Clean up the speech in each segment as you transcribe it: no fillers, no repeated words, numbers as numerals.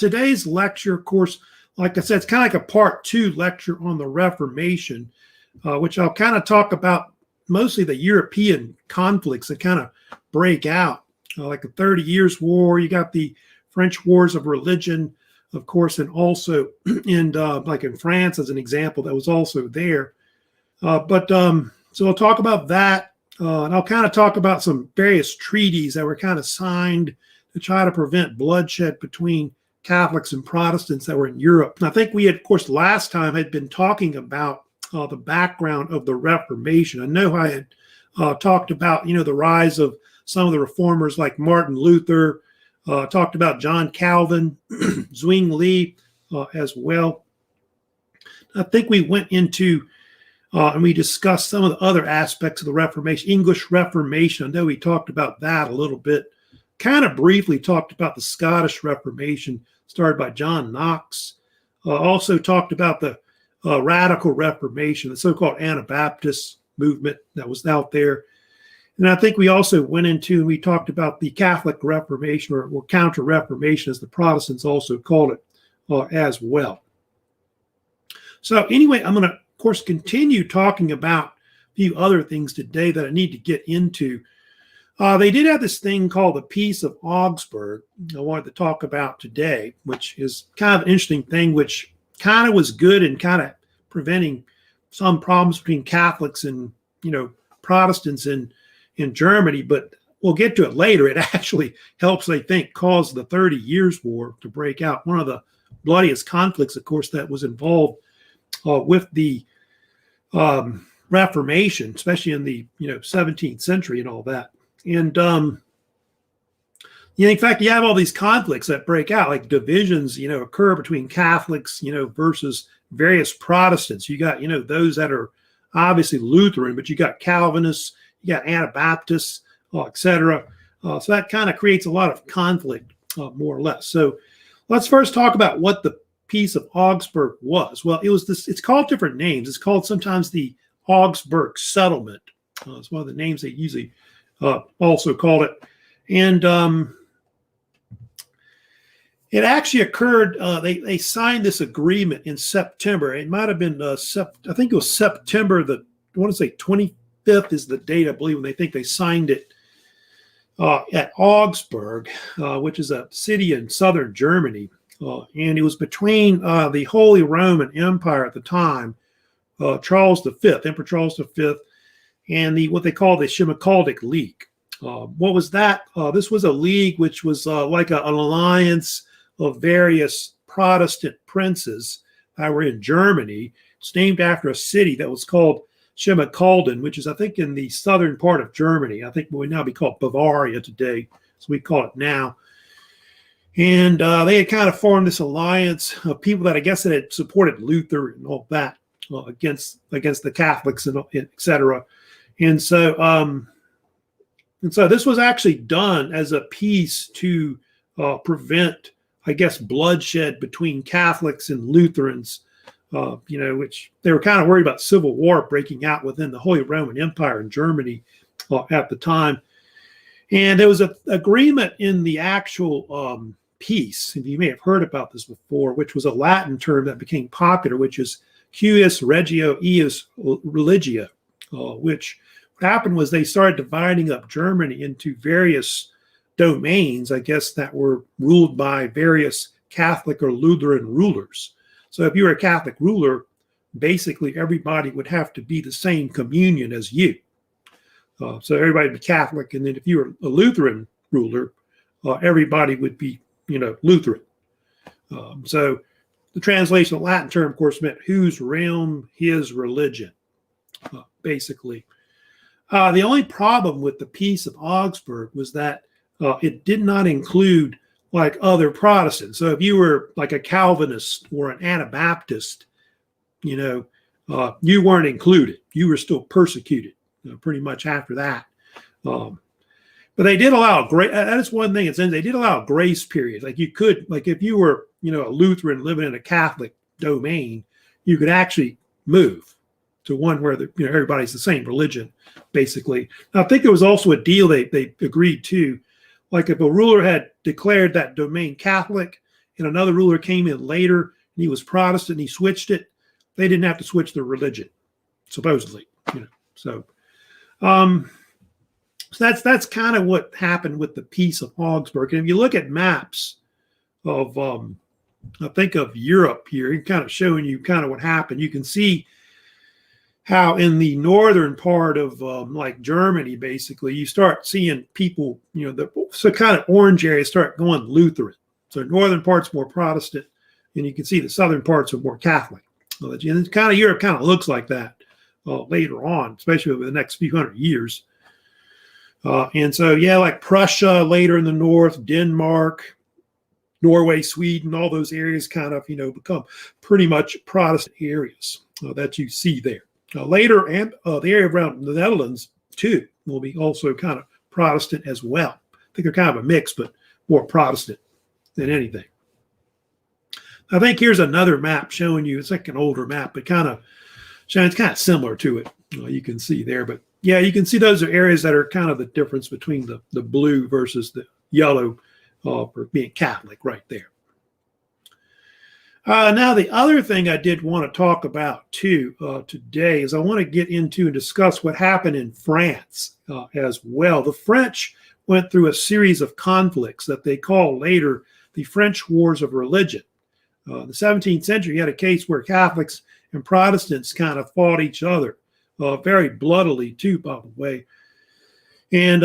today's lecture, of course, like I said, it's kind of like a part 2 lecture on the Reformation, which I'll kind of talk about mostly the European conflicts that kind of break out, like the 30 Years' War. You got the French Wars of Religion, of course, and also like in France, as an example, that was also there. So I'll talk about that, and I'll kind of talk about some various treaties that were kind of signed to try to prevent bloodshed between Catholics and Protestants that were in Europe. And I think we had, of course, last time had been talking about the background of the Reformation. I know I had talked about, the rise of some of the reformers like Martin Luther, talked about John Calvin, Zwingli as well. I think we went into and we discussed some of the other aspects of the Reformation, English Reformation. I know we talked about that a little bit. Kind of briefly talked about the Scottish Reformation started by John Knox. Also talked about the Radical Reformation, the so-called Anabaptist movement that was out there. And I think we also went into, and we talked about the Catholic Reformation or Counter-Reformation, as the Protestants also called it as well. So anyway, I'm going to, of course, continue talking about a few other things today that I need to get into. They did have this thing called the Peace of Augsburg I wanted to talk about today, which is kind of an interesting thing, which kind of was good in kind of preventing some problems between Catholics and, Protestants in Germany. But we'll get to it later. It actually helps, I think, cause the 30 Years' War to break out. One of the bloodiest conflicts, of course, that was involved with the Reformation, especially in the 17th century and all that. And in fact, you have all these conflicts that break out, like divisions, occur between Catholics, versus various Protestants. You got, those that are obviously Lutheran, but you got Calvinists, you got Anabaptists, etc. So that kind of creates a lot of conflict, more or less. So let's first talk about what the Peace of Augsburg was. Well, it's called different names. It's called sometimes the Augsburg Settlement. It's one of the names they usually also called it. And it actually occurred, they signed this agreement in September. It might have been, I think it was September, I want to say 25th is the date, I believe, when they think they signed it at Augsburg, which is a city in southern Germany. And it was between the Holy Roman Empire at the time, Charles V, Emperor Charles V, and what they call the Schmalkaldic League. What was that? This was a league which was like an alliance of various Protestant princes that were in Germany. It's named after a city that was called Schmalkalden, which is, I think, in the southern part of Germany. I think it would now be called Bavaria today, so we call it now. And they had kind of formed this alliance of people that I guess that had supported Luther and all that against the Catholics and et cetera. And so this was actually done as a peace to prevent, I guess, bloodshed between Catholics and Lutherans, which they were kind of worried about civil war breaking out within the Holy Roman Empire in Germany at the time. And there was an agreement in the actual peace, and you may have heard about this before, which was a Latin term that became popular, which is cuius regio eius religia, which happened was they started dividing up Germany into various domains, I guess, that were ruled by various Catholic or Lutheran rulers. So if you were a Catholic ruler, basically everybody would have to be the same communion as you. So everybody would be Catholic, and then if you were a Lutheran ruler, everybody would be, Lutheran. So the translation of the Latin term, of course, meant whose realm, his religion, basically. The only problem with the Peace of Augsburg was that it did not include like other Protestants. So if you were like a Calvinist or an Anabaptist, you weren't included. You were still persecuted, pretty much after that. But they did allow that is one thing. They did allow a grace period. Like you could, like if you were, a Lutheran living in a Catholic domain, you could actually move to one where everybody's the same religion, basically. Now, I think there was also a deal they agreed to, like if a ruler had declared that domain Catholic and another ruler came in later, and he was Protestant, and he switched it, they didn't have to switch their religion, supposedly. So, so that's kind of what happened with the Peace of Augsburg. And if you look at maps of, I think of Europe here, kind of showing you kind of what happened, you can see how in the northern part of like Germany, basically, you start seeing people, so kind of orange areas start going Lutheran. So northern part's more Protestant, and you can see the southern parts are more Catholic. And kind of Europe kind of looks like that later on, especially over the next few hundred years. And so, yeah, like Prussia later in the north, Denmark, Norway, Sweden, all those areas kind of, become pretty much Protestant areas that you see there. Later, and the area around the Netherlands, too, will be also kind of Protestant as well. I think they're kind of a mix, but more Protestant than anything. I think here's another map showing you, it's like an older map, but kind of showing it's kind of similar to it. You can see there, but yeah, you can see those are areas that are kind of the difference between the blue versus the yellow for being Catholic right there. Now, the other thing I did want to talk about too today is I want to get into and discuss what happened in France as well. The French went through a series of conflicts that they call later the French Wars of Religion. In the 17th century, you had a case where Catholics and Protestants kind of fought each other very bloodily too, by the way. And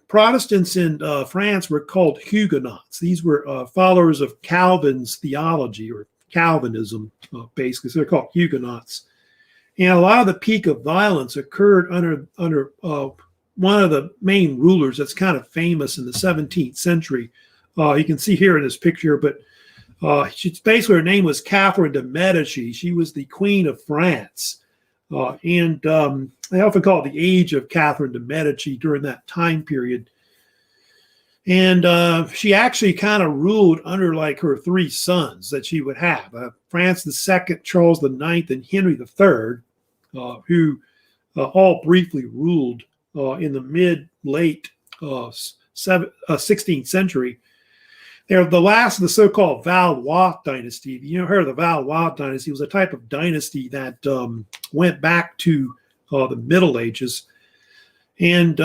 Protestants in France were called Huguenots. These were followers of Calvin's theology or Calvinism, basically. So they're called Huguenots. And a lot of the peak of violence occurred under one of the main rulers that's kind of famous in the 17th century. You can see here in this picture, but she's basically, her name was Catherine de Medici. She was the Queen of France. And they often call it the age of Catherine de Medici during that time period. And she actually kind of ruled under like her three sons that she would have, Francis II, Charles IX, and Henry III, who all briefly ruled in the mid-late 16th century. They're the last of the so-called Valois dynasty. You heard of the Valois dynasty. It was a type of dynasty that went back to the Middle Ages. And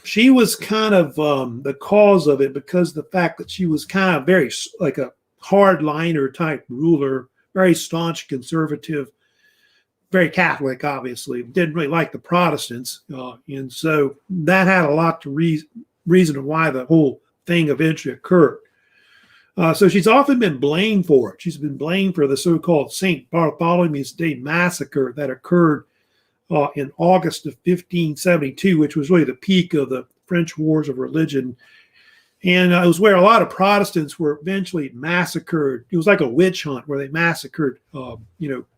she was kind of the cause of it because of the fact that she was kind of very like a hardliner type ruler, very staunch conservative, very Catholic, obviously. Didn't really like the Protestants. And so that had a lot to reason why the whole thing eventually occurred. So she's often been blamed for it. She's been blamed for the so-called St. Bartholomew's Day massacre that occurred in August of 1572, which was really the peak of the French Wars of Religion. And it was where a lot of Protestants were eventually massacred. It was like a witch hunt where they massacred,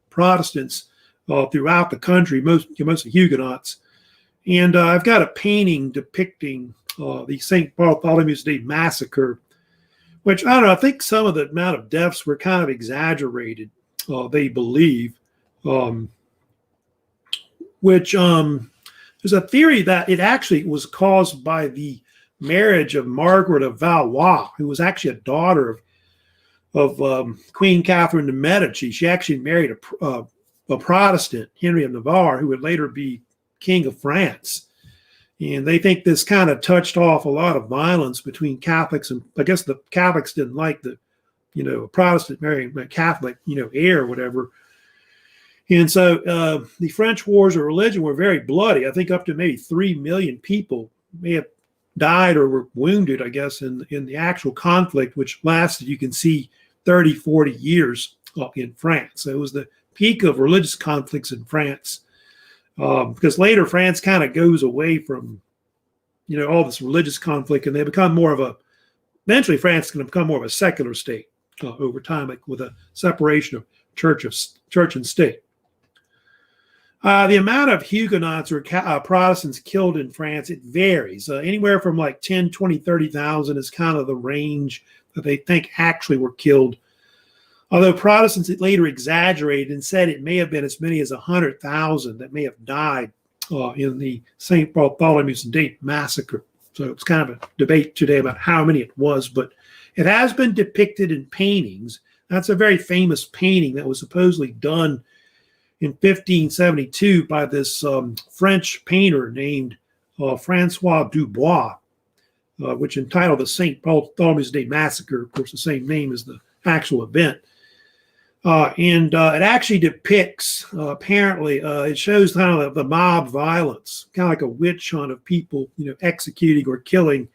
Protestants throughout the country, mostly Huguenots. And I've got a painting depicting the St. Bartholomew's Day massacre, which, I don't know, I think some of the amount of deaths were kind of exaggerated, they believe, which there's a theory that it actually was caused by the marriage of Margaret of Valois, who was actually a daughter of Queen Catherine de Medici. She actually married a Protestant, Henry of Navarre, who would later be King of France. And they think this kind of touched off a lot of violence between Catholics, and I guess the Catholics didn't like the, Protestant marrying a Catholic, heir or whatever. And so the French Wars of Religion were very bloody. I think up to maybe 3 million people may have died or were wounded, I guess, in the actual conflict, which lasted, you can see, 30, 40 years in France. So it was the peak of religious conflicts in France. Because later France kind of goes away from, all this religious conflict, and they become eventually France is going to become more of a secular state over time, like with a separation of church and state. The amount of Huguenots or Protestants killed in France, it varies. Anywhere from like 10, 20, 30,000 is kind of the range that they think actually were killed. Although Protestants later exaggerated and said it may have been as many as 100,000 that may have died in the St. Bartholomew's Day massacre. So it's kind of a debate today about how many it was, but It has been depicted in paintings. That's a very famous painting that was supposedly done in 1572 by this French painter named Francois Dubois, which entitled the St. Bartholomew's Day Massacre, of course, the same name as the actual event. And it actually depicts, apparently, it shows kind of the mob violence, kind of like a witch hunt of people, executing or killing,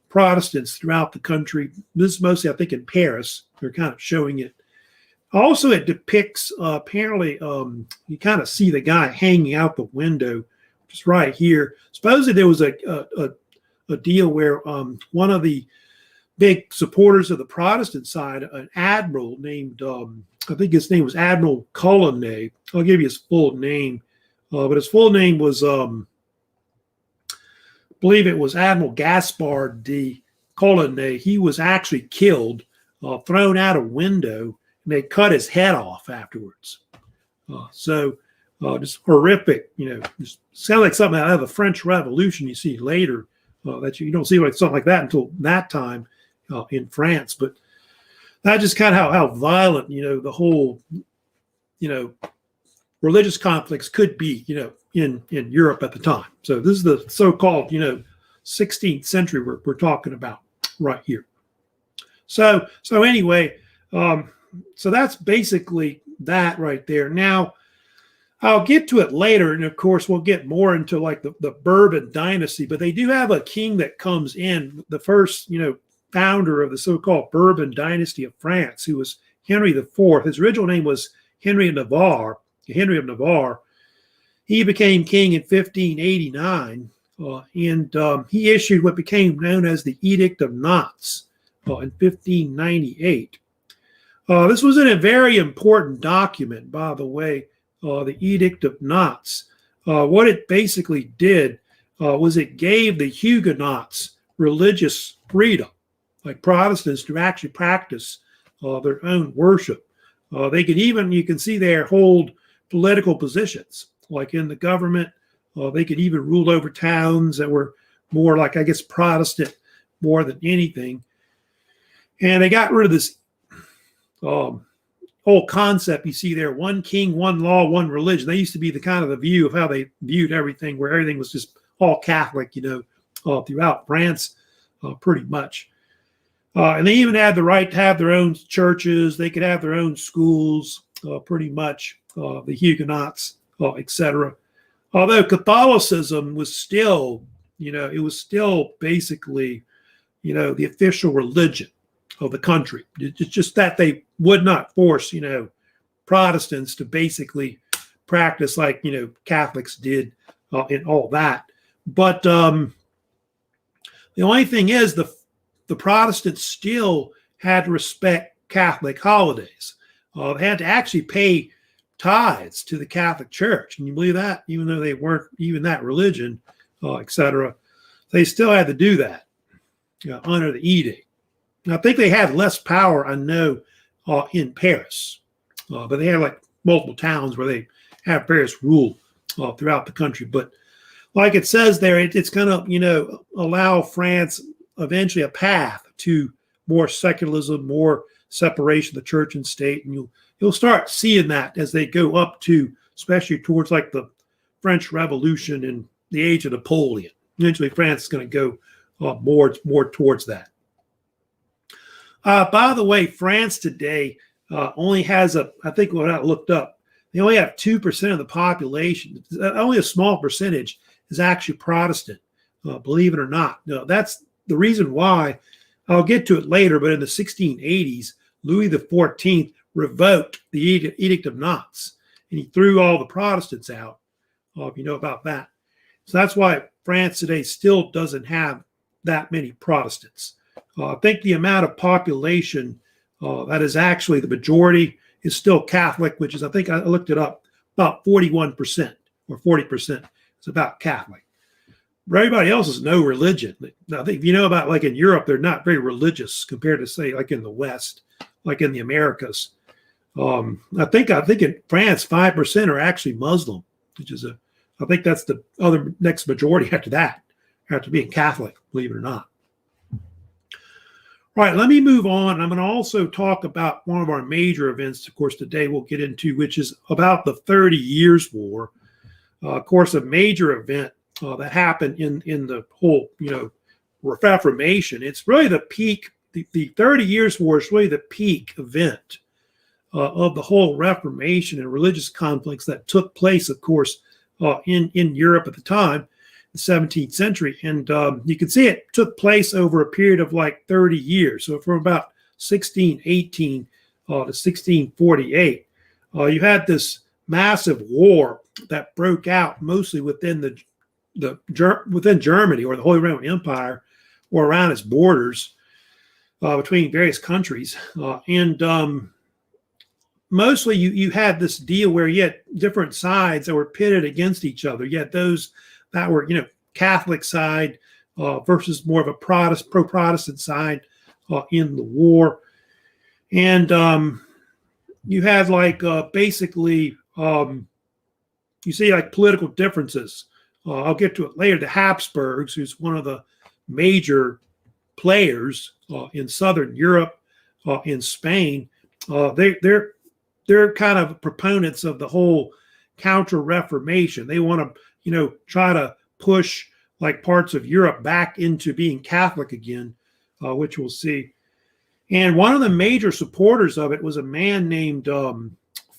Protestants throughout the country. This is mostly, I think, in Paris. They're kind of showing it. Also, it depicts, apparently, you kind of see the guy hanging out the window, just right here. Supposedly, there was a deal where one of the big supporters of the Protestant side, an admiral named, I think his name was Admiral Coligny. I'll give you his full name, but his full name was, I believe it was Admiral Gaspard de Coligny. He was actually killed, thrown out a window, and they cut his head off afterwards. Just horrific, just sound like something out of the French Revolution you see later, that you don't see like something like that until that time in France. But that's just kind of how violent, the whole, religious conflicts could be, in Europe at the time. So this is the so-called, 16th century we're talking about right here. So anyway, so that's basically that right there. Now, I'll get to it later, and of course, we'll get more into like the Bourbon dynasty, but they do have a king that comes in, the first, founder of the so-called Bourbon dynasty of France, who was Henry IV. His original name was Henry of Navarre. He became king in 1589, and he issued what became known as the Edict of Nantes in 1598. This was a very important document, by the way, the Edict of Nantes. What it basically did was it gave the Huguenots religious freedom, like Protestants, to actually practice their own worship. They could even, you can see there, hold political positions, like in the government. They could even rule over towns that were more like, I guess, Protestant more than anything. And they got rid of this whole concept you see there: one king, one law, one religion. They used to be the kind of the view of how they viewed everything, where everything was just all Catholic, throughout France, pretty much. And they even had the right to have their own churches. They could have their own schools, pretty much, the Huguenots, etc. Although Catholicism was still, it was still basically, the official religion of the country. It's just that they would not force, Protestants to basically practice like, Catholics did and all that. But the only thing is the Protestants still had to respect Catholic holidays. They had to actually pay tithes to the Catholic Church. Can you believe that? Even though they weren't even that religion, etc., they still had to do that under the edict. And I think they had less power, I know, in Paris, but they had like multiple towns where they have Paris rule throughout the country. But like it says there, it's going to, allow France eventually a path to more secularism, more separation of the church and state. And you'll start seeing that as they go up to, especially towards like the French Revolution and the age of Napoleon. Eventually, France is going to go more towards that. By the way, France today only has I think when I looked up, they only have 2% of the population. Only a small percentage is actually Protestant, believe it or not. No, that's the reason why. I'll get to it later, but in the 1680s, Louis XIV revoked the Edict of Nantes, and he threw all the Protestants out, if you know about that. So that's why France today still doesn't have that many Protestants. I think the amount of population that is actually the majority is still Catholic, which is, I think I looked it up, about 41% or 40% is about Catholic. But everybody else is no religion. Now, if you know about like in Europe, they're not very religious compared to say like in the West, like in the Americas. I think in France, 5% are actually Muslim, which is I think that's the other next majority after that, after being Catholic, believe it or not. All right, let me move on. I'm going to also talk about one of our major events, of course, today we'll get into, which is about the 30 Years' War. Of course, a major event that happened in the whole, Reformation. It's really the peak. The 30 Years' War is really the peak event of the whole Reformation and religious conflicts that took place, of course, in Europe at the time, the 17th century. And you can see it took place over a period of like 30 years. So from about 1618 to 1648, you had this massive war that broke out mostly within within Germany or the Holy Roman Empire or around its borders between various countries. And mostly you had this deal where you had different sides that were pitted against each other. You had those that were, Catholic side versus more of a pro-Protestant side in the war. And you had like basically, you see like political differences. I'll get to it later. The Habsburgs, who's one of the major players in Southern Europe, in Spain, they're kind of proponents of the whole Counter-Reformation. They want to, try to push like parts of Europe back into being Catholic again, which we'll see. And one of the major supporters of it was a man named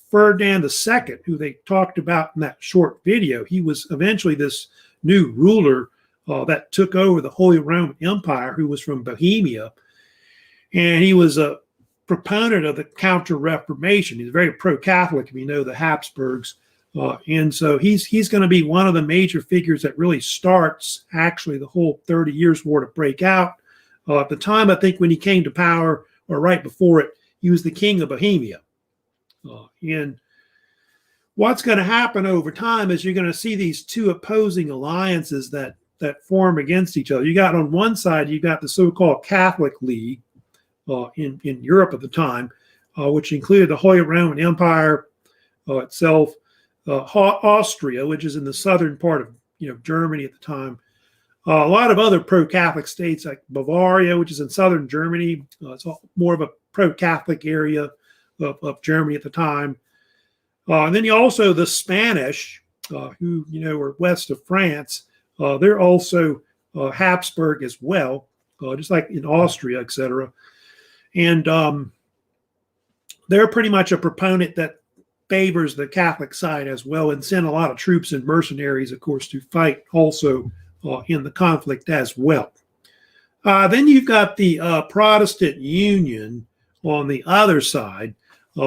Ferdinand II, who they talked about in that short video. He was eventually this new ruler that took over the Holy Roman Empire, who was from Bohemia. And he was a proponent of the Counter-Reformation. He's very pro-Catholic, if you know the Habsburgs. And so he's going to be one of the major figures that really starts actually the whole 30 Years' War to break out. At the time, I think when he came to power, or right before it, he was the king of Bohemia. And what's going to happen over time is you're going to see these two opposing alliances that form against each other. You got on one side, you got the so-called Catholic League in Europe at the time, which included the Holy Roman Empire itself, Austria, which is in the southern part of Germany at the time. A lot of other pro-Catholic states like Bavaria, which is in southern Germany. It's more of a pro-Catholic area of Germany at the time. And then you also the Spanish, who are west of France. They're also Habsburg as well, just like in Austria, etc. And they're pretty much a proponent that favors the Catholic side as well, and send a lot of troops and mercenaries, of course, to fight also in the conflict as well. Then you've got the Protestant Union on the other side,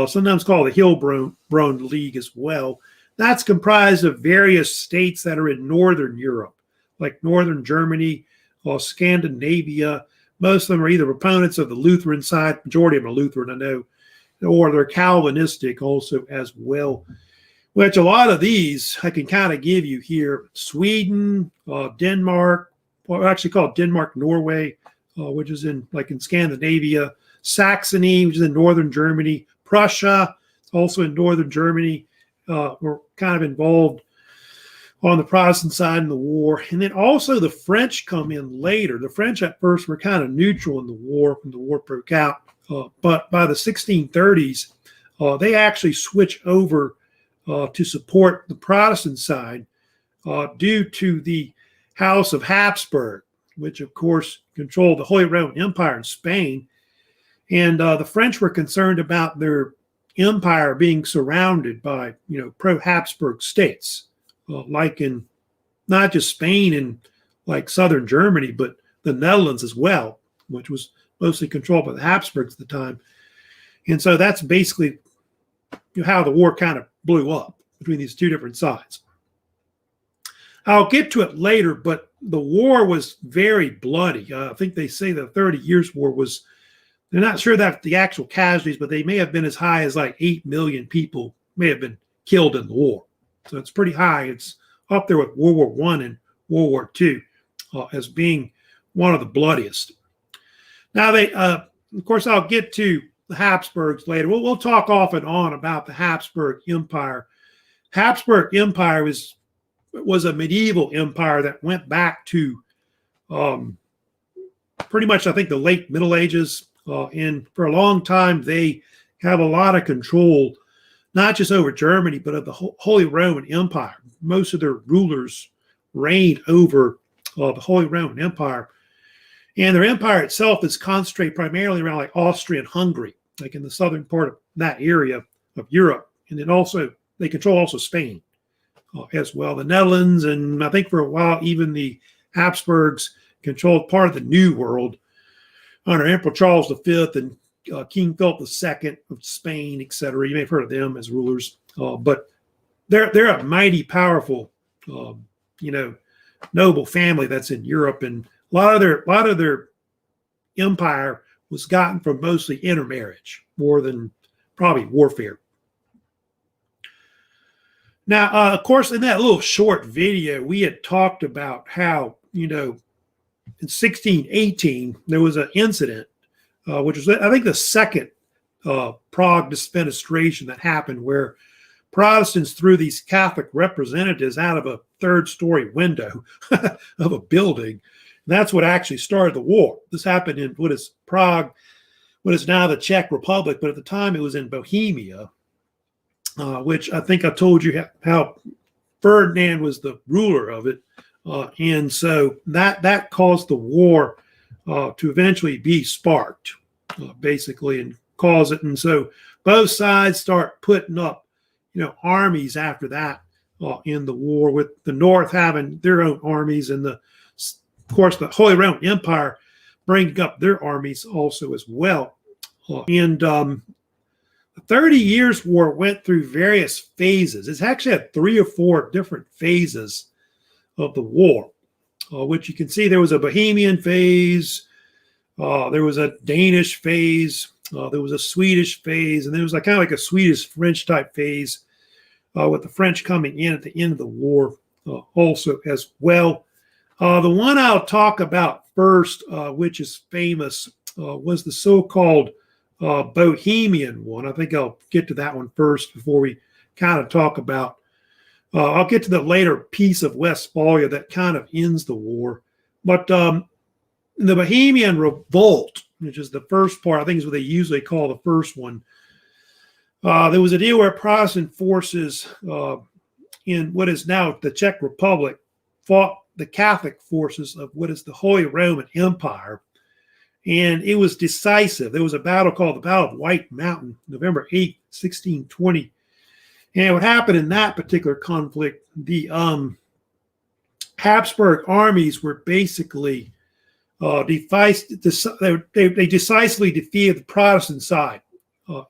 sometimes called the Hilbron League as well. That's comprised of various states that are in Northern Europe, like Northern Germany, Scandinavia. Most of them are either opponents of the Lutheran side, majority of them are Lutheran, I know, or they're Calvinistic also as well, which a lot of these I can kind of give you here. Sweden, Denmark, well, actually called Denmark, Norway, which is in Scandinavia, Saxony, which is in northern Germany, Prussia, also in northern Germany, were kind of involved on the Protestant side in the war. And then also the French come in later. The French at first were kind of neutral in the war when the war broke out. But by the 1630s, they actually switch over to support the Protestant side due to the House of Habsburg, which of course controlled the Holy Roman Empire in Spain. And the French were concerned about their empire being surrounded by, pro-Habsburg states, like in not just Spain and like southern Germany, but the Netherlands as well, which was mostly controlled by the Habsburgs at the time. And so that's basically how the war kind of blew up between these two different sides. I'll get to it later, but the war was very bloody. I think they say the 30 Years' War was, they're not sure that the actual casualties, but they may have been as high as like 8 million people may have been killed in the war. So it's pretty high. It's up there with World War I and World War II as being one of the bloodiest. Now, of course, I'll get to the Habsburgs later. We'll talk off and on about the Habsburg Empire. Habsburg Empire was a medieval empire that went back to pretty much, I think, the late Middle Ages. And for a long time, they have a lot of control, not just over Germany, but of the Holy Roman Empire. Most of their rulers reigned over the Holy Roman Empire. And their empire itself is concentrated primarily around like Austria and Hungary, like in the southern part of that area of Europe. And then also, they control also Spain as well, the Netherlands, and I think for a while, even the Habsburgs controlled part of the New World under Emperor Charles V and King Philip II of Spain, etc. You may have heard of them as rulers, but they're a mighty powerful, noble family that's in Europe, and a lot of their empire was gotten from mostly intermarriage more than probably warfare. Now, of course, in that little short video, we had talked about how, in 1618, there was an incident, which was, I think, the second Prague defenestration that happened, where Protestants threw these Catholic representatives out of a third-story window of a building. And that's what actually started the war. This happened in what is Prague, what is now the Czech Republic, but at the time it was in Bohemia, which I think I told you how Ferdinand was the ruler of it. And so that caused the war to eventually be sparked, basically, and cause it. And so both sides start putting up, armies after that in the war, with the North having their own armies, and of course, the Holy Roman Empire bringing up their armies also as well. And the 30 Years' War went through various phases. It's actually had 3 or 4 different phases of the war, which you can see there was a Bohemian phase, there was a Danish phase, there was a Swedish phase, and there was kind of like a Swedish-French type phase with the French coming in at the end of the war also as well. The one I'll talk about first, which is famous, was the so-called Bohemian one. I think I'll get to that one first before we kind of talk about, I'll get to the later Peace of Westphalia that kind of ends the war. But the Bohemian Revolt, which is the first part, I think is what they usually call the first one. There was a deal where Protestant forces in what is now the Czech Republic fought the Catholic forces of what is the Holy Roman Empire. And it was decisive. There was a battle called the Battle of White Mountain, November 8, 1620. And what happened in that particular conflict, the Habsburg armies were basically they decisively defeated the Protestant side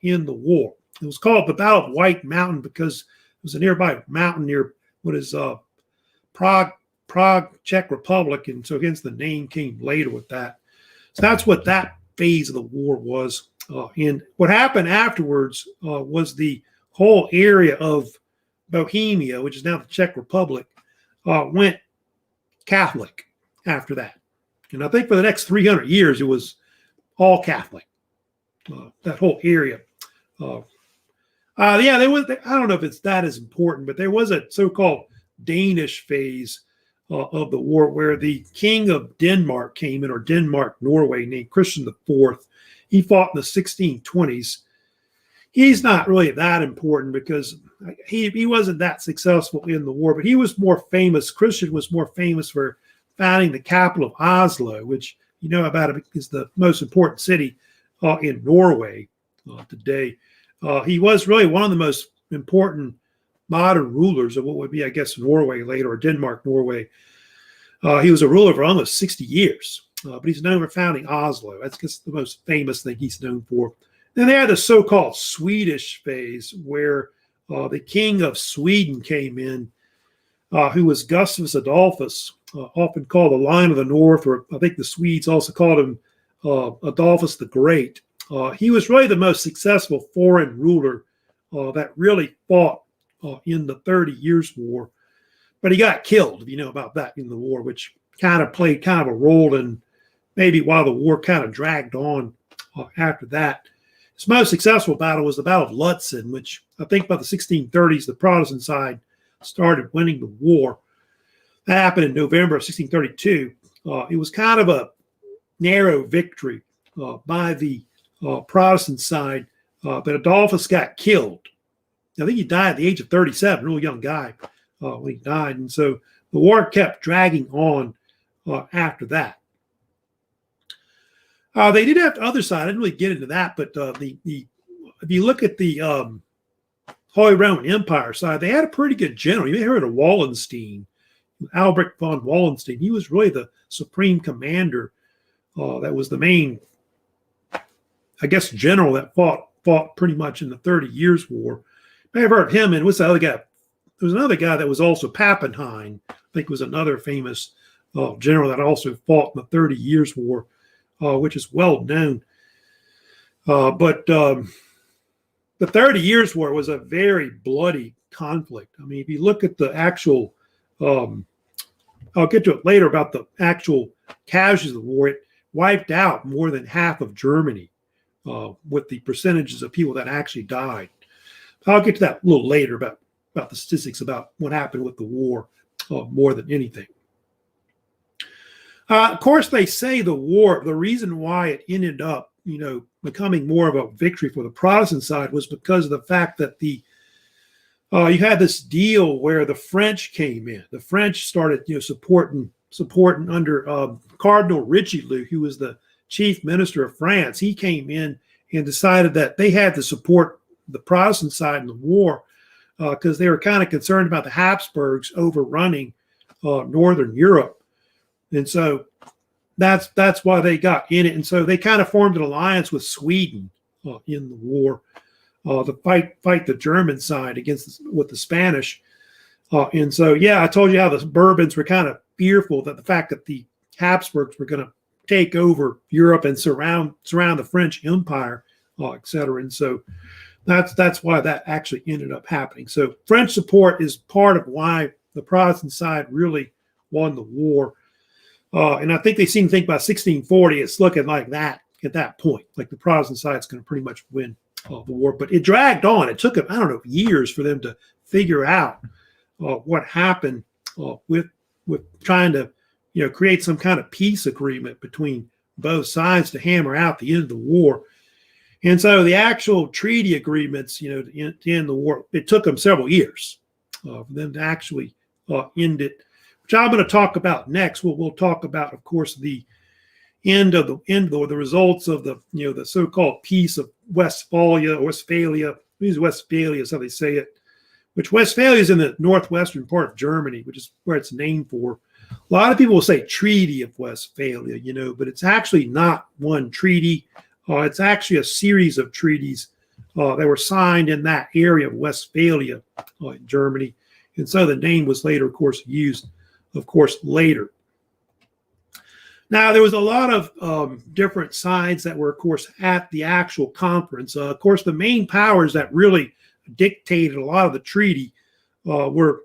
in the war. It was called the Battle of White Mountain because it was a nearby mountain near what is Prague, Czech Republic, and so hence the name came later with that. So that's what that phase of the war was. And what happened afterwards was the whole area of Bohemia, which is now the Czech Republic, went Catholic after that. And I think for the next 300 years, it was all Catholic, that whole area. There was, I don't know if it's that as important, but there was a so-called Danish phase of the war where the king of Denmark came in, or Denmark-Norway, named Christian IV. He fought in the 1620s. He's not really that important because he wasn't that successful in the war, but he was more famous. Christian was more famous for founding the capital of Oslo, which you know about it is the most important city in Norway today. He was really one of the most important modern rulers of what would be, I guess, Norway later, or Denmark, Norway. He was a ruler for almost 60 years, but he's known for founding Oslo. That's just the most famous thing he's known for. Then they had the so-called Swedish phase, where the king of Sweden came in, who was Gustavus Adolphus, often called the Lion of the North, or I think the Swedes also called him Adolphus the Great. He was really the most successful foreign ruler that really fought in the 30 Years' War. But he got killed, if you know about that, in the war, which kind of played kind of a role in maybe while the war kind of dragged on after that. His most successful battle was the Battle of Lutzen, which I think by the 1630s, the Protestant side started winning the war. That happened in November of 1632. It was kind of a narrow victory by the Protestant side, but Adolphus got killed. I think he died at the age of 37, real young guy when he died. And so the war kept dragging on after that. They did have the other side. I didn't really get into that, but if you look at the Holy Roman Empire side, they had a pretty good general. You may have heard of Wallenstein, Albrecht von Wallenstein. He was really the supreme commander. That was the main, I guess, general that fought pretty much in the 30 Years' War. You may have heard of him. And what's the other guy? There was another guy that was also Pappenheim. I think was another famous general that also fought in the 30 Years' War, which is well known. But the 30 Years' War was a very bloody conflict. I mean, if you look at the actual, I'll get to it later about the actual casualties of the war, it wiped out more than half of Germany with the percentages of people that actually died. I'll get to that a little later about the statistics about what happened with the war more than anything. Of course, they say the war, the reason why it ended up, becoming more of a victory for the Protestant side was because of the fact that you had this deal where the French came in. The French started, supporting under Cardinal Richelieu, who was the chief minister of France. He came in and decided that they had to support the Protestant side in the war because they were kind of concerned about the Habsburgs overrunning Northern Europe. And so that's why they got in it. And so they kind of formed an alliance with Sweden in the war to fight the German side with the Spanish. And so, I told you how the Bourbons were kind of fearful that the fact that the Habsburgs were going to take over Europe and surround the French Empire, et cetera. And so that's why that actually ended up happening. So French support is part of why the Protestant side really won the war. And I think they seem to think by 1640, it's looking like that at that point. Like the Protestant side's going to pretty much win the war. But it dragged on. It took, years for them to figure out what happened with trying to, create some kind of peace agreement between both sides to hammer out the end of the war. And so the actual treaty agreements, to end the war, it took them several years for them to actually end it, which I'm going to talk about next. We'll talk about, of course, the results of the so-called Peace of Westphalia. Westphalia is how they say it, which Westphalia is in the northwestern part of Germany, which is where it's named for. A lot of people will say Treaty of Westphalia, but it's actually not one treaty. It's actually a series of treaties that were signed in that area of Westphalia in Germany. And so the name was later, of course, used, later. Now, there was a lot of different sides that were, of course, at the actual conference. Of course, the main powers that really dictated a lot of the treaty were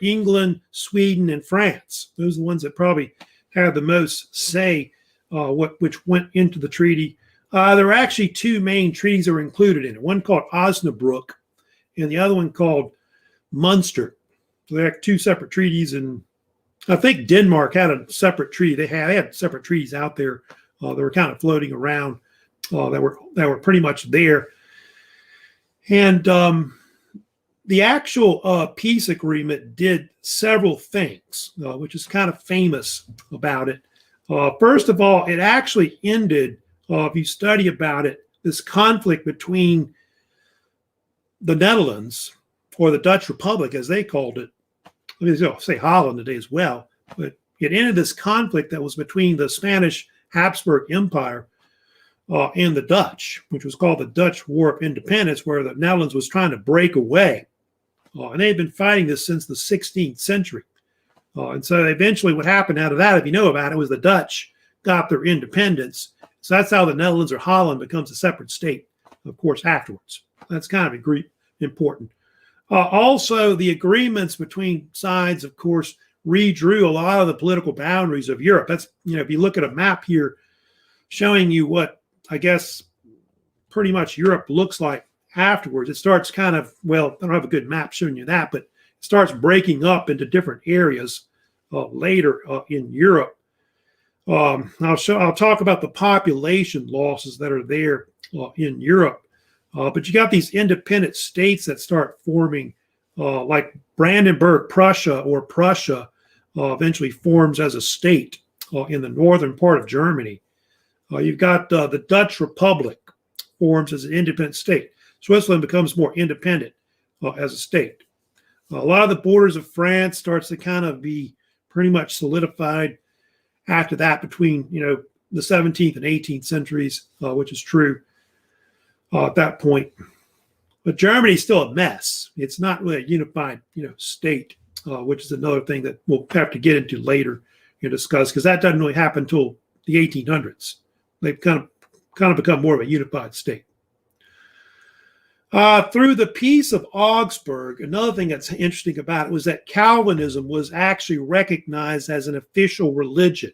England, Sweden, and France. Those are the ones that probably had the most say, which went into the treaty. There were actually two main treaties that were included in it. One called Osnabrück, and the other one called Munster. So they had two separate treaties, and I think Denmark had a separate treaty. They had separate treaties out there. They were kind of floating around. That were pretty much there. And the actual peace agreement did several things, which is kind of famous about it. First of all, it actually ended, if you study about it, this conflict between the Netherlands, or the Dutch Republic, as they called it. I'll say Holland today as well. But it ended this conflict that was between the Spanish Habsburg Empire and the Dutch, which was called the Dutch War of Independence, where the Netherlands was trying to break away. And they had been fighting this since the 16th century. And so eventually what happened out of that, if you know about it, was the Dutch got their independence. So that's how the Netherlands or Holland becomes a separate state, of course, afterwards. That's kind of important. Also, the agreements between sides, of course, redrew a lot of the political boundaries of Europe. That's, if you look at a map here showing you what, I guess, pretty much Europe looks like afterwards, it starts kind of, I don't have a good map showing you that, but it starts breaking up into different areas later in Europe. I'll talk about the population losses that are there in Europe. But you got these independent states that start forming, like Brandenburg, Prussia, or Prussia eventually forms as a state in the northern part of Germany. You've got the Dutch Republic forms as an independent state. Switzerland becomes more independent as a state. A lot of the borders of France starts to kind of be pretty much solidified after that between, the 17th and 18th centuries, which is true at that point. But Germany's still a mess. It's not really a unified, state, which is another thing that we'll have to get into later and discuss, because that doesn't really happen until the 1800s. They've kind of become more of a unified state. Through the Peace of Augsburg, another thing that's interesting about it was that Calvinism was actually recognized as an official religion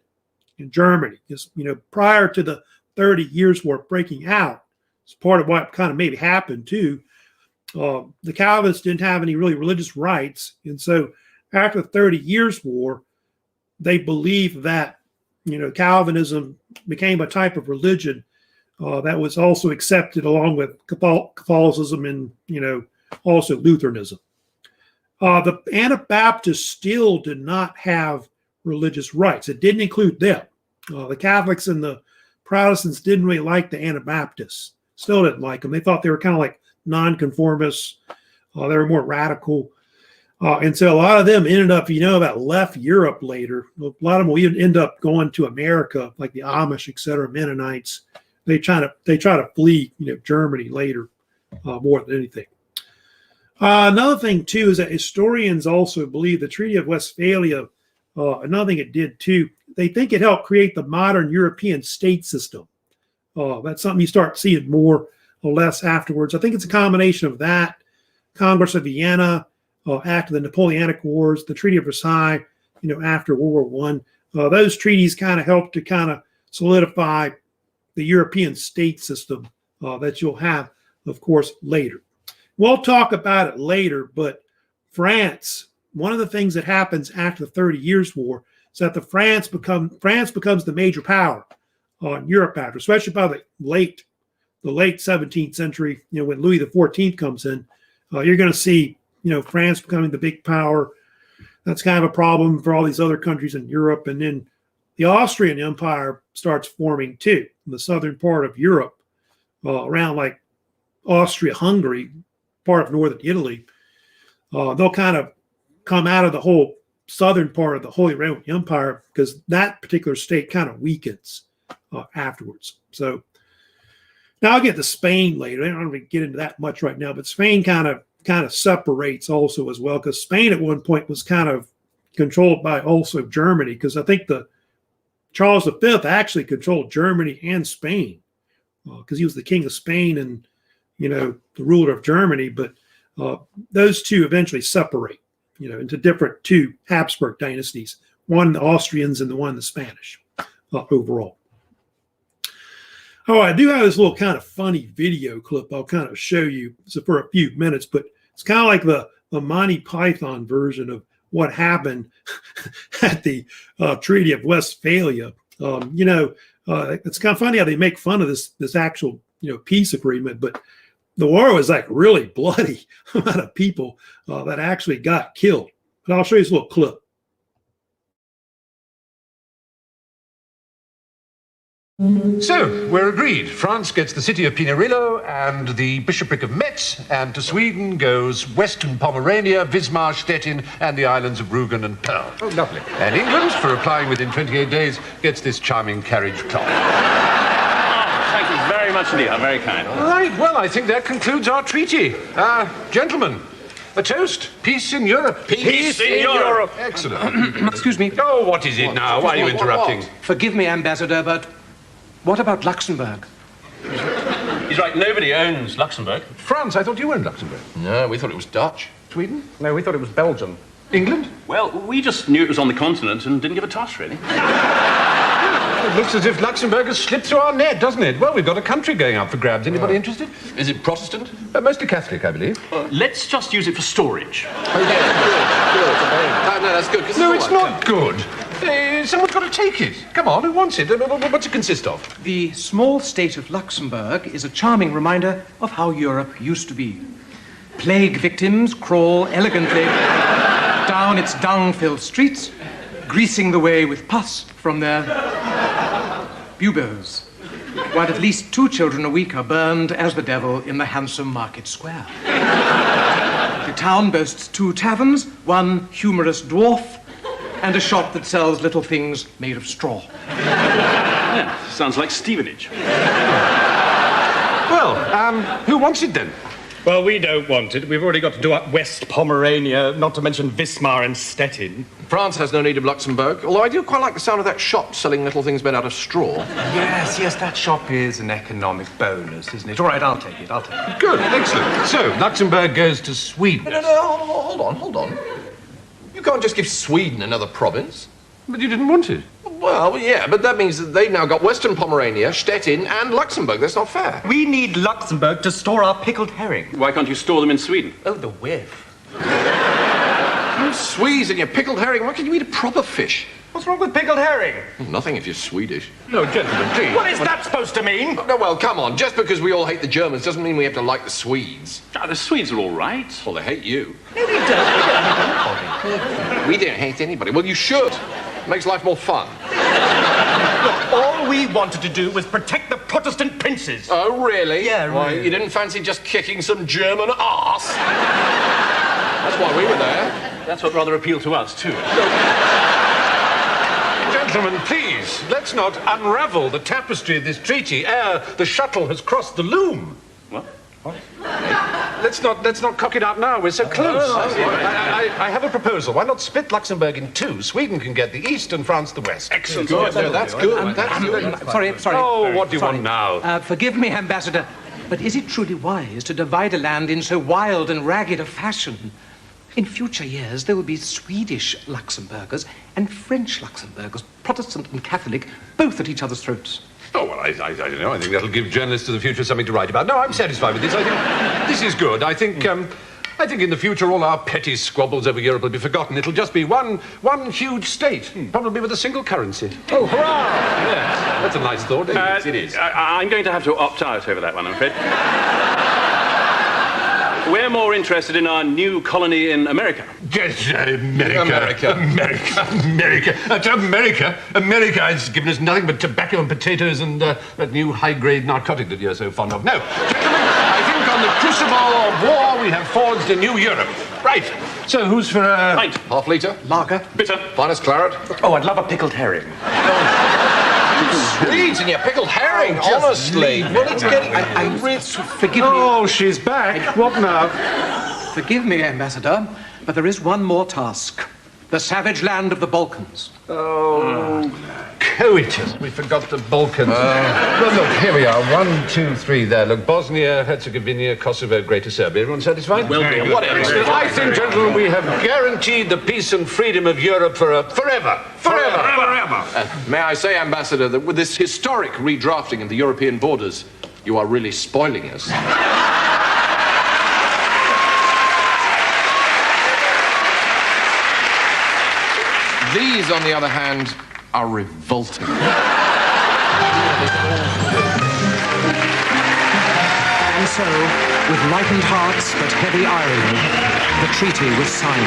in Germany. Because, prior to the 30 Years' War breaking out, it's part of what kind of maybe happened too. The Calvinists didn't have any really religious rights. And so after the 30 Years' War, they believed that, Calvinism became a type of religion that was also accepted along with Catholicism and, also Lutheranism. The Anabaptists still did not have religious rights. It didn't include them. The Catholics and the Protestants didn't really like the Anabaptists. Still didn't like them. They thought they were kind of like nonconformists. They were more radical. And so a lot of them ended up, that left Europe later. A lot of them will even end up going to America, like the Amish, et cetera, Mennonites. They try to flee, Germany later more than anything. Another thing too is that historians also believe the Treaty of Westphalia. Another thing it did too. They think it helped create the modern European state system. That's something you start seeing more or less afterwards. I think it's a combination of that, Congress of Vienna, after the Napoleonic Wars, the Treaty of Versailles, after World War I. Those treaties kind of helped to kind of solidify the European state system that you'll have, of course, later. We'll talk about it later, but France, one of the things that happens after the 30 Years' War is that France becomes the major power in Europe after, especially by the late 17th century, when Louis XIV comes in. You're going to see, France becoming the big power. That's kind of a problem for all these other countries in Europe. And then the Austrian Empire starts forming too in the southern part of Europe, around like Austria-Hungary, part of northern Italy. They'll kind of come out of the whole southern part of the Holy Roman Empire because that particular state kind of weakens afterwards. So now I'll get to Spain later. I don't want to get into that much right now, but Spain kind of separates also as well, because Spain at one point was kind of controlled by also Germany, because I think Charles V actually controlled Germany and Spain because he was the king of Spain and, the ruler of Germany. But those two eventually separate, into different two Habsburg dynasties, one the Austrians and the one the Spanish overall. Oh, I do have this little kind of funny video clip I'll kind of show you for a few minutes, but it's kind of like the Monty Python version of what happened at the Treaty of Westphalia. It's kind of funny how they make fun of this actual peace agreement, but the war was like really bloody. Amount of people that actually got killed. But I'll show you this little clip. So, we're agreed. France gets the city of Pinerolo and the bishopric of Metz, and to Sweden goes Western Pomerania, Wismar, Stettin, and the islands of Rügen and Pearl. Oh, lovely. And England, for applying within 28 days, gets this charming carriage clock. Thank you very much indeed. I'm very kind. All right, well, I think that concludes our treaty. Gentlemen, a toast. Peace in Europe. Peace in Europe. Excellent. Excuse me. Oh, what is it now? Why are you interrupting? Forgive me, Ambassador, but what about Luxembourg? He's right. Nobody owns Luxembourg. France, I thought you owned Luxembourg. No, we thought it was Dutch. Sweden? No, we thought it was Belgium. England? Well, we just knew it was on the continent and didn't give a toss, really. It looks as if Luxembourg has slipped through our net, doesn't it? Well, we've got a country going up for grabs. Anybody interested? Is it Protestant? Mostly Catholic, I believe. Let's just use it for storage. Oh, yeah, good. No, that's good. No, it's not good. Hey, someone's got to take it. Come on, who wants it? What's it consist of? The small state of Luxembourg is a charming reminder of how Europe used to be. Plague victims crawl elegantly down its dung-filled streets, greasing the way with pus from their buboes, while at least 2 children a week are burned as the devil in the handsome market square. The town boasts 2 taverns, one humorous dwarf, and a shop that sells little things made of straw. Yeah, sounds like Stevenage. Well, who wants it then? Well, we don't want it. We've already got to do up West Pomerania, not to mention Wismar and Stettin. France has no need of Luxembourg, although I do quite like the sound of that shop selling little things made out of straw. Yes, that shop is an economic bonus, isn't it? All right, I'll take it. Good, excellent. So, Luxembourg goes to Sweden. No, hold on. You can't just give Sweden another province. But you didn't want it. Well, yeah, but that means that they've now got Western Pomerania, Stettin, and Luxembourg. That's not fair. We need Luxembourg to store our pickled herring. Why can't you store them in Sweden? Oh, the whiff. You Swedes and your pickled herring. Why can't you eat a proper fish? What's wrong with pickled herring? Nothing if you're Swedish. No, gentlemen, please. What is that supposed to mean? No, well, come on. Just because we all hate the Germans doesn't mean we have to like the Swedes. Ah, the Swedes are all right. Well, they hate you. No, we don't. We don't hate anybody. Well, you should. It makes life more fun. Look, all we wanted to do was protect the Protestant princes. Oh, really? Yeah, Why, really. you didn't fancy just kicking some German arse? That's why we were there. That's what rather appealed to us, too. Gentlemen, please, let's not unravel the tapestry of this treaty ere the shuttle has crossed the loom. What? Let's not cock it out now. We're so close. I have a proposal. Why not split Luxembourg in 2? Sweden can get the east and France the west. Excellent. No, that's good. That's good. Sorry. Oh, what do you want now? Forgive me, Ambassador, but is it truly wise to divide a land in so wild and ragged a fashion? In future years, there will be Swedish Luxembourgers and French Luxembourgers, Protestant and Catholic, both at each other's throats. Oh, well, I don't know. I think that'll give journalists of the future something to write about. No, I'm satisfied with this. I think this is good. I think in the future all our petty squabbles over Europe will be forgotten. It'll just be one huge state, probably with a single currency. Oh, hurrah! Yeah, that's a nice thought. It is. I'm going to have to opt out over that one, I'm afraid. We're more interested in our new colony in America. Yes, America. America has given us nothing but tobacco and potatoes and that new high-grade narcotic that you're so fond of. No, gentlemen, I think on the crucible of war we have forged a new Europe. Right. So who's for a Pint. Half litre? Lager. Bitter. Finest claret? Oh, I'd love a pickled herring. Swedes and your pickled herring, honestly. Well, it's getting... Forgive me. Oh, she's back. What now? Forgive me, Ambassador, but there is one more task. The savage land of the Balkans. Oh, coitus. We forgot the Balkans. Well, look, here we are. 1, 2, 3 there. Look, Bosnia, Herzegovina, Kosovo, Greater Serbia. Everyone satisfied? Well, Whatever. I think, gentlemen, we have guaranteed the peace and freedom of Europe for forever. May I say, Ambassador, that with this historic redrafting of the European borders, you are really spoiling us. These, on the other hand, are revolting. And so, with lightened hearts but heavy irony, the treaty was signed.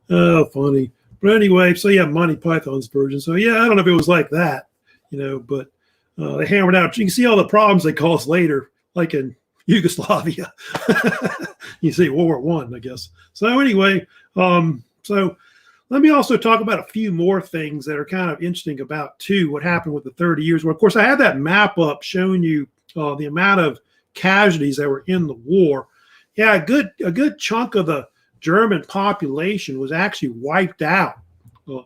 Oh, funny. But anyway, so yeah, Monty Python's version. So yeah, I don't know if it was like that, but they hammered out. You can see all the problems they caused later, like in Yugoslavia. You see World War I guess. So anyway, so let me also talk about a few more things that are kind of interesting about what happened with the 30 years. Well, of course, I had that map up showing you the amount of casualties that were in the war. Yeah, a good chunk of the German population was actually wiped out.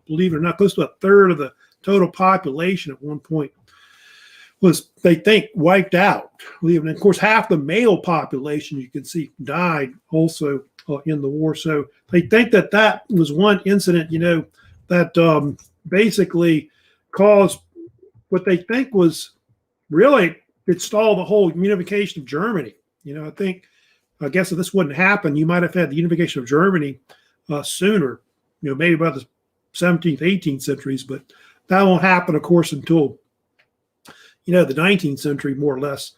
Believe it or not, close to a third of the total population at one point was, they think, wiped out. And of course, half the male population, you can see, died also in the war. So they think that was one incident, that basically caused what they think was really, it stalled the whole unification of Germany. I guess if this wouldn't happen, you might have had the unification of Germany sooner, maybe by the 17th, 18th centuries, but that won't happen, of course, until, the 19th century, more or less.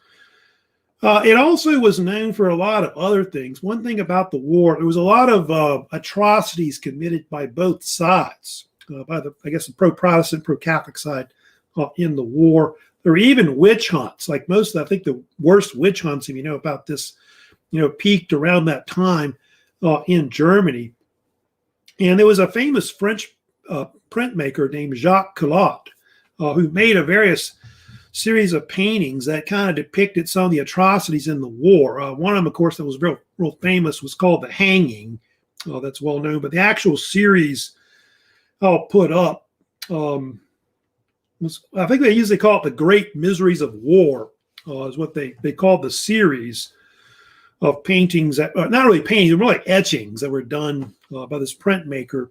It also was known for a lot of other things. One thing about the war, there was a lot of atrocities committed by both sides, by the pro-Protestant, pro-Catholic side in the war. There were even witch hunts, like I think the worst witch hunts, if you know about this, peaked around that time in Germany. And there was a famous French printmaker named Jacques Collot, who made a various series of paintings that kind of depicted some of the atrocities in the war. One of them, of course, that was real famous was called The Hanging. That's well known, but the actual series I'll put up I think they usually call it The Great Miseries of War, is what they called the series of paintings that, not really paintings, they were like etchings that were done by this printmaker.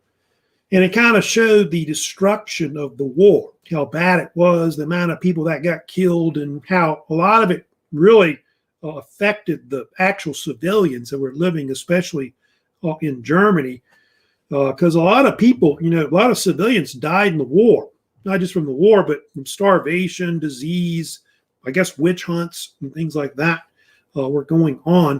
And it kind of showed the destruction of the war, how bad it was, the amount of people that got killed, and how a lot of it really affected the actual civilians that were living, especially in Germany, because a lot of people, a lot of civilians died in the war, not just from the war, but from starvation, disease, I guess witch hunts and things like that were going on.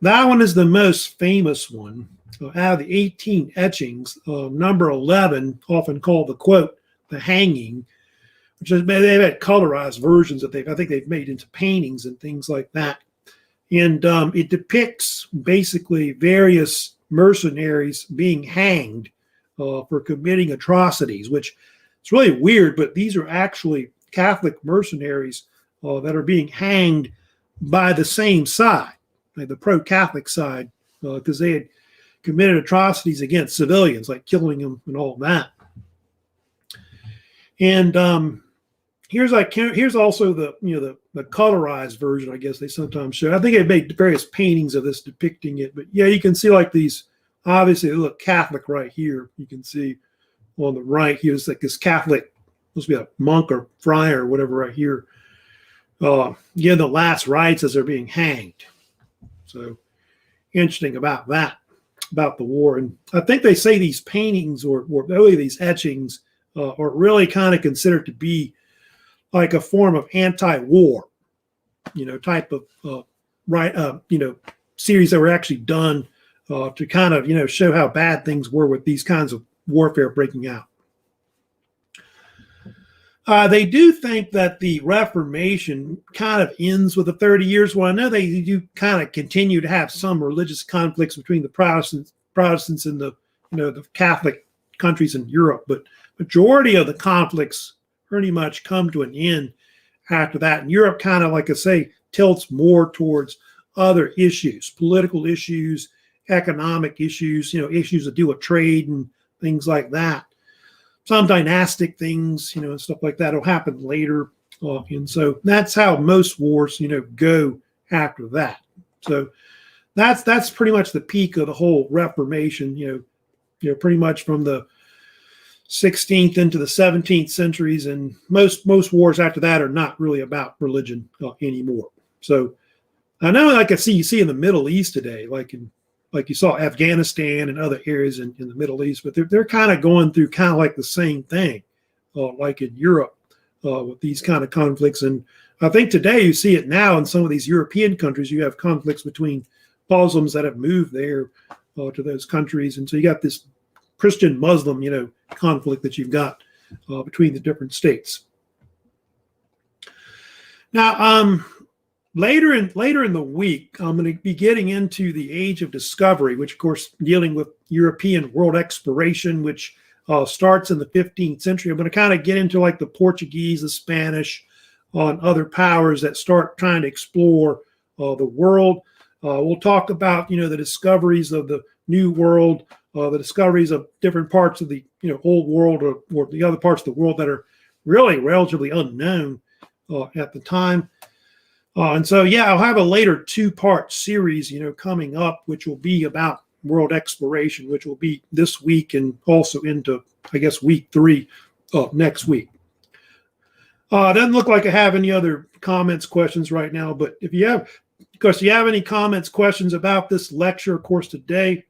That one is the most famous one. Out of the 18 etchings, number 11, often called the quote, The Hanging, which is, they've had colorized versions that I think they've made into paintings and things like that. And it depicts basically various mercenaries being hanged for committing atrocities, which it's really weird, but these are actually Catholic mercenaries that are being hanged by the same side, like the pro-Catholic side, because they had committed atrocities against civilians, like killing them and all that. And here's also the colorized version, I guess they sometimes show. I think they made various paintings of this depicting it, but yeah, you can see like these. Obviously, they look Catholic right here. You can see on the right here, it's like this Catholic, supposed to be a monk or friar or whatever right here. The last rites as they're being hanged. So interesting about that, about the war. And I think they say these paintings or really these etchings are really kind of considered to be like a form of anti-war, type of series that were actually done to kind of, show how bad things were with these kinds of warfare breaking out. They do think that the Reformation kind of ends with the 30 Years' War. I know they do kind of continue to have some religious conflicts between the Protestants and the Catholic countries in Europe, but majority of the conflicts pretty much come to an end after that. And Europe kind of, like I say, tilts more towards other issues, political issues, economic issues, issues that deal with trade and things like that. Some dynastic things, and stuff like that will happen later. And so that's how most wars, go after that. So that's pretty much the peak of the whole Reformation, pretty much from the 16th into the 17th centuries. And most wars after that are not really about religion anymore. So I know, like you see in the Middle East today, like you saw Afghanistan and other areas in the Middle East, but they're kind of going through kind of like the same thing, like in Europe with these kind of conflicts. And I think today you see it now in some of these European countries. You have conflicts between Muslims that have moved there to those countries. And so you got this Christian-Muslim, conflict that you've got between the different states. Now, Later in the week, I'm going to be getting into the Age of Discovery, which, of course, dealing with European world exploration, which starts in the 15th century. I'm going to kind of get into like the Portuguese, the Spanish, and other powers that start trying to explore the world. We'll talk about, the discoveries of the New World, the discoveries of different parts of the, Old World or the other parts of the world that are really relatively unknown at the time. And so, I'll have a later 2-part series, coming up, which will be about world exploration, which will be this week and also into, I guess, week 3 next week. Doesn't look like I have any other comments, questions right now, but if you have any comments, questions about this lecture, of course, today,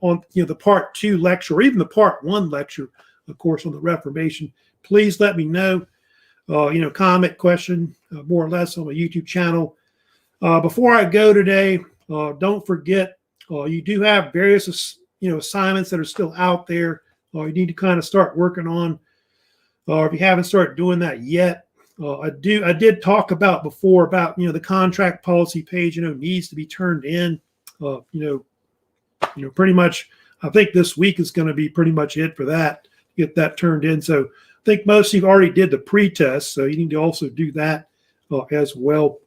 on the part 2 lecture or even the part 1 lecture, of course, on the Reformation, please let me know. Comment, question, more or less on my YouTube channel. Before I go today, don't forget you do have various assignments that are still out there. You need to kind of start working on. If you haven't started doing that yet, I did talk about before about the contract policy page needs to be turned in. Pretty much, I think this week is going to be pretty much it for that. Get that turned in. So I think most of you already did the pre-test, so you need to also do that as well.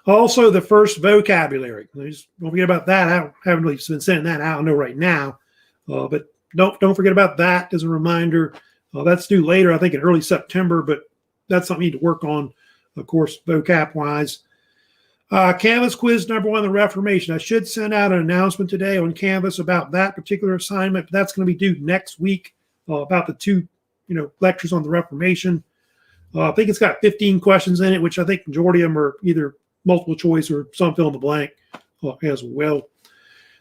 Also, the first vocabulary. Just don't forget about that. I haven't really been sending that out. I know right now, but don't forget about that as a reminder. That's due later, I think in early September, but that's something you need to work on, of course, vocab-wise. Canvas quiz number 1, the Reformation. I should send out an announcement today on Canvas about that particular assignment, but that's going to be due next week about the 2 lectures on the Reformation. I think it's got 15 questions in it, which I think majority of them are either multiple choice or some fill in the blank as well.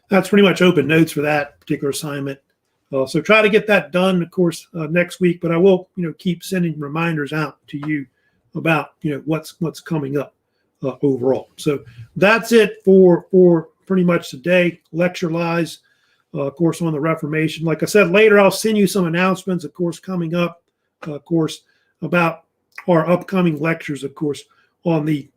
That's pretty much open notes for that particular assignment. So try to get that done, of course, next week. But I will, keep sending reminders out to you about, what's coming up overall. So that's it for pretty much today, lecture-wise, of course, on the Reformation. Like I said, later I'll send you some announcements, of course, coming up, of course, about our upcoming lectures, of course, on the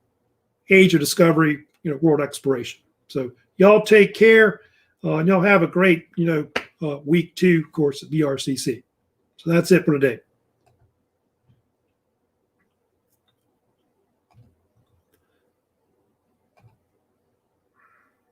Age of Discovery, world exploration. So y'all take care, and y'all have a great, week 2, of course, at BRCC. So that's it for today.